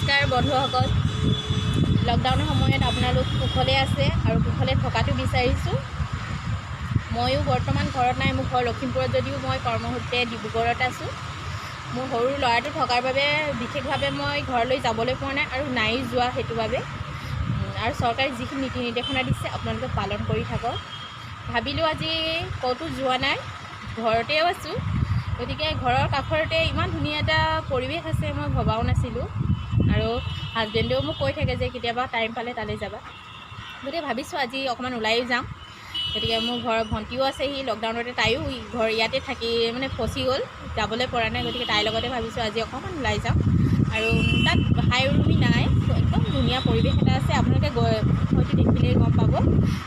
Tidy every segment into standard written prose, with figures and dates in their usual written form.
নমস্কাৰ বন্ধুসকল, লকডাউনৰ সময়ত আপোনালোক কুশলে আছে আৰু কুশলে থকাটো বিচাৰিছোঁ। ময়ো বৰ্তমান ঘৰত নাই, মোৰ ঘৰ লখিমপুৰত যদিও মই কৰ্মসূত্ৰে ডিব্ৰুগড়ত আছোঁ। মোৰ সৰু ল'ৰাটো থকাৰ বাবে বিশেষভাৱে মই ঘৰলৈ যাবলৈ পোৱা নাই আৰু নাই যোৱা সেইটো বাবে। আৰু চৰকাৰে যিখিনি নীতি নিৰ্দেশনা দিছে আপোনালোকে পালন কৰি থাকক। ভাবিলোঁ আজি ক'তো যোৱা নাই, ঘৰতেও আছোঁ। গতিকে ঘৰৰ কাষৰতে ইমান ধুনীয়া এটা পৰিৱেশ আছে, মই ভবাও নাছিলোঁ। আৰু হাজবেণ্ডেও মোক কৈ থাকে যে কেতিয়াবা টাইম পালে তালৈ যাবা। গতিকে ভাবিছোঁ আজি অকণমান ওলাইও যাম। গতিকে মোৰ ঘৰৰ ভণ্টিও আছে, সি লকডাউনতে তাইও ঘৰ ইয়াতে থাকি মানে ফচি গ'ল, যাবলৈ পৰা নাই। গতিকে তাইৰ লগতে ভাবিছোঁ আজি অকণমান ওলাই যাম। আৰু তাত হাই উৰুমি নাই, একদম ধুনীয়া পৰিৱেশ এটা আছে। আপোনালোকে হয়তো দেখিলেই গম পাব।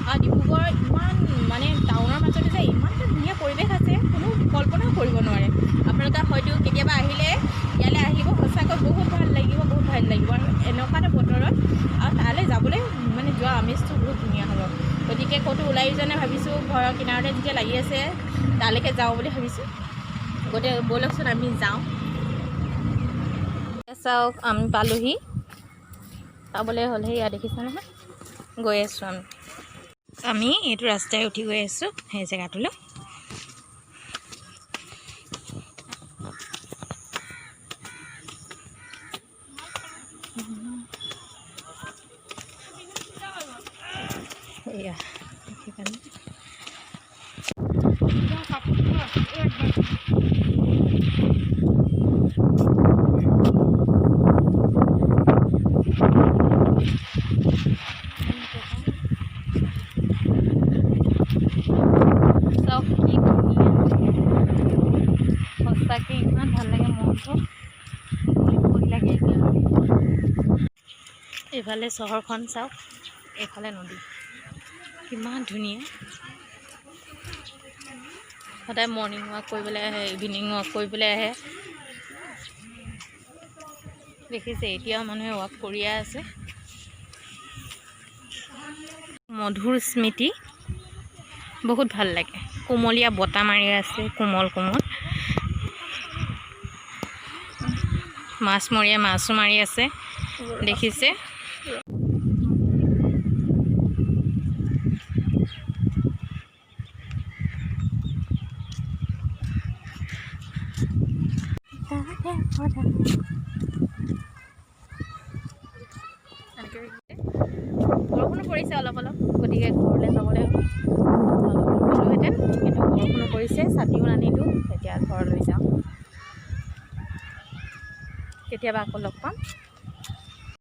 আৰু ডিব্ৰুগড় ইমান মানে টাউনৰ মাজতে যে ইমান এটা ধুনীয়া পৰিৱেশ আছে, কোনো কল্পনাও কৰিব নোৱাৰে। আপোনালোকে হয়তো কেতিয়াবা আহিলে ইয়ালৈ আহিব, সঁচাকৈ বহুত ভাল লাগিব, বহুত ভাল লাগিব। আৰু এনেকুৱা এটা বতৰত আৰু তালৈ যাবলৈ মানে যোৱা আমেজটো বহুত ধুনীয়া হ'ব। গতিকে ক'তো ওলাই যোৱা নাই, ভাবিছোঁ ঘৰৰ কিনাৰতে যেতিয়া লাগি আছে তালৈকে যাওঁ বুলি ভাবিছোঁ। গতিকে ব'লকচোন আমি যাওঁ। চাওক আমি পালোহি, পাবলৈ হ'লহে। ইয়াত দেখিছে নহয়, গৈ আছোঁ আমি এইটো ৰাস্তাই উঠি গৈ আছোঁ সেই জেগাটোলৈ। এয়া সেইকাৰণে চব কি ধুনীয়া, সঁচাকৈ ইমান ভাল লাগে, মনটো ফুলি লাগে এতিয়া। এইফালে চহৰখন চাওক, এইফালে নদী, কিমান ধুনীয়া। সদায় মৰ্ণিং ৱাক কৰিবলৈ আহে, ইভিনিং ৱাক কৰিবলৈ আহে। দেখিছে এতিয়াও মানুহে ৱাক কৰিয়ে আছে। মধুৰ স্মৃতি, বহুত ভাল লাগে। কোমলীয়া বতাহ মাৰি আছে, কোমল কোমল। মাছমৰীয়া মাছো মাৰি আছে, দেখিছে। বৰষুণো পৰিছে অলপ অলপ, গতিকে ঘৰলৈ যাবলৈ গ'লোহেঁতেন, কিন্তু বৰষুণো পৰিছে, ছাতিও নানিলোঁ। এতিয়া ঘৰলৈ যাওঁ, কেতিয়াবা আকৌ লগ পাম।